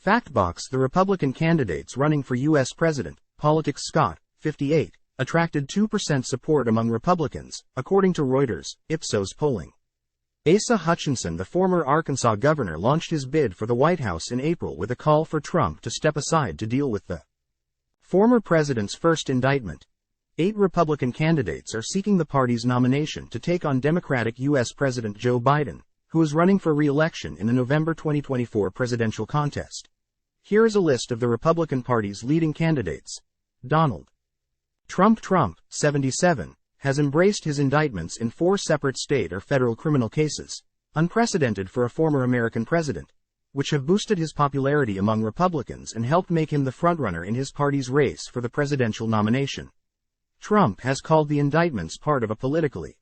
FACTBOX-The Republican candidates running for U.S. President, Politics Scott, 58, attracted 2% support among Republicans, according to Reuters, Ipsos polling. ASA HUTCHINSON, the former Arkansas governor, launched his bid for the White House in April with a call for Trump to step aside to deal with the former president's first indictment. 8 Republican candidates are seeking the party's nomination to take on Democratic U.S. President Joe Biden, who is running for re-election in the November 2024 presidential contest. Here is a list of the Republican Party's leading candidates. Donald Trump, 77, has embraced his indictments in 4 separate state or federal criminal cases, unprecedented for a former American president, which have boosted his popularity among Republicans and helped make him the frontrunner in his party's race for the presidential nomination. Trump has called the indictments part of a politically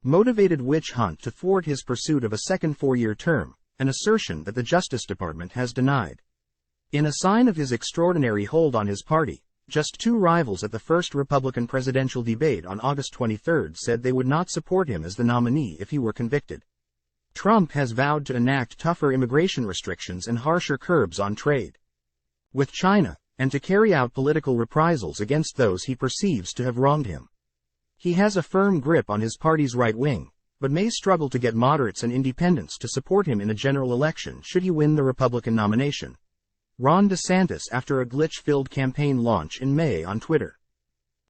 motivated witch hunt to thwart his pursuit of a second 4-year term, an assertion that the Justice Department has denied. In a sign of his extraordinary hold on his party, just 2 rivals at the first Republican presidential debate on August 23 said they would not support him as the nominee if he were convicted. Trump has vowed to enact tougher immigration restrictions and harsher curbs on trade with China, and to carry out political reprisals against those he perceives to have wronged him. He has a firm grip on his party's right wing, but may struggle to get moderates and independents to support him in a general election should he win the Republican nomination. Ron DeSantis, after a glitch-filled campaign launch in May on Twitter,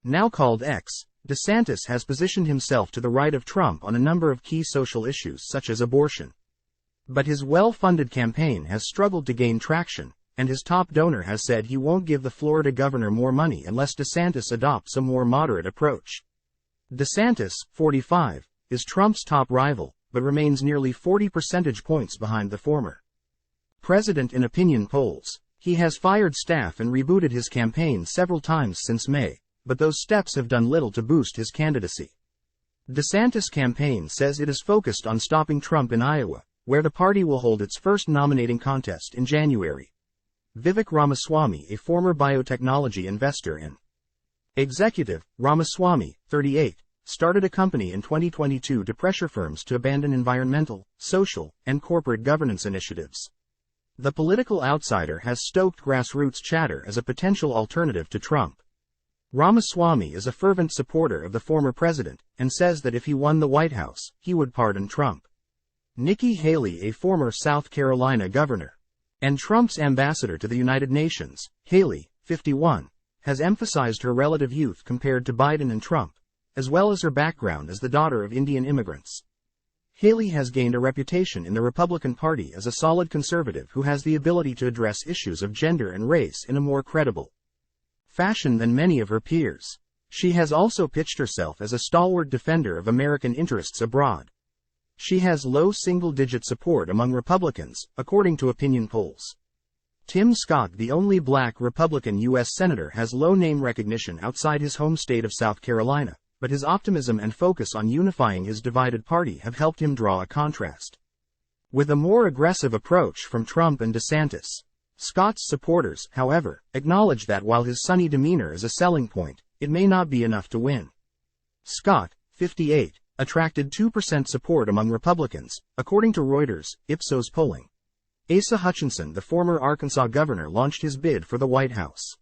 now called X, DeSantis has positioned himself to the right of Trump on a number of key social issues such as abortion. But his well-funded campaign has struggled to gain traction, and his top donor has said he won't give the Florida governor more money unless DeSantis adopts a more moderate approach. DeSantis, 45, is Trump's top rival, but remains nearly 40 percentage points behind the former president in opinion polls. He has fired staff and rebooted his campaign several times since May, but those steps have done little to boost his candidacy. DeSantis' campaign says it is focused on stopping Trump in Iowa, where the party will hold its first nominating contest in January. Vivek Ramaswamy, a former biotechnology investor and executive, Ramaswamy, 38, started a company in 2022 to pressure firms to abandon environmental, social, and corporate governance initiatives. The political outsider has stoked grassroots chatter as a potential alternative to Trump. Ramaswamy is a fervent supporter of the former president, and says that if he won the White House, he would pardon Trump. Nikki Haley, a former South Carolina governor and Trump's ambassador to the United Nations, Haley, 51, has emphasized her relative youth compared to Biden and Trump, as well as her background as the daughter of Indian immigrants. Haley has gained a reputation in the Republican Party as a solid conservative who has the ability to address issues of gender and race in a more credible fashion than many of her peers. She has also pitched herself as a stalwart defender of American interests abroad. She has low single-digit support among Republicans, according to opinion polls. Tim Scott, the only black Republican U.S. Senator, has low name recognition outside his home state of South Carolina, but his optimism and focus on unifying his divided party have helped him draw a contrast with a more aggressive approach from Trump and DeSantis. Scott's supporters, however, acknowledge that while his sunny demeanor is a selling point, it may not be enough to win. Scott, 58, attracted 2% support among Republicans, according to Reuters, Ipsos polling. Asa Hutchinson, the former Arkansas governor, launched his bid for the White House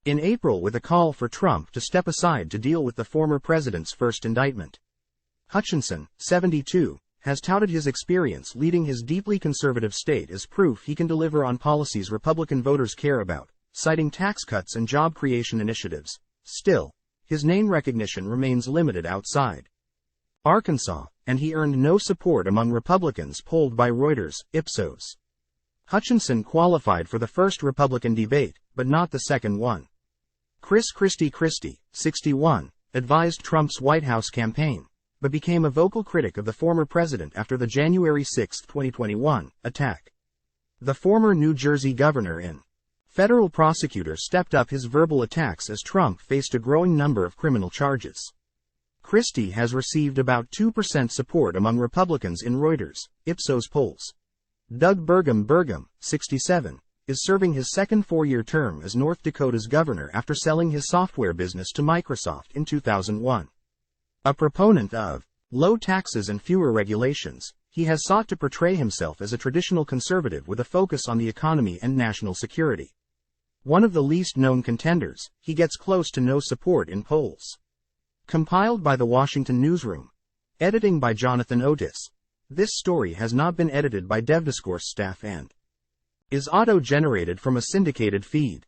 in April with a call for Trump to step aside to deal with the former president's first indictment. Hutchinson, 72, has touted his experience leading his deeply conservative state as proof he can deliver on policies Republican voters care about, citing tax cuts and job creation initiatives. Still, his name recognition remains limited outside Arkansas, and he earned no support among Republicans polled by Reuters, Ipsos. Hutchinson qualified for the first Republican debate, but not the second one. Chris Christie, 61, advised Trump's White House campaign, but became a vocal critic of the former president after the January 6, 2021, attack. The former New Jersey governor and federal prosecutor stepped up his verbal attacks as Trump faced a growing number of criminal charges. Christie has received about 2% support among Republicans in Reuters, Ipsos polls. Doug Burgum, 67, is serving his second 4-year term as North Dakota's governor after selling his software business to Microsoft in 2001. A proponent of low taxes and fewer regulations, he has sought to portray himself as a traditional conservative with a focus on the economy and national security. One of the least known contenders, he gets close to no support in polls. Compiled by the Washington Newsroom. Editing by Jonathan Otis. This story has not been edited by DevDiscourse staff and is auto-generated from a syndicated feed.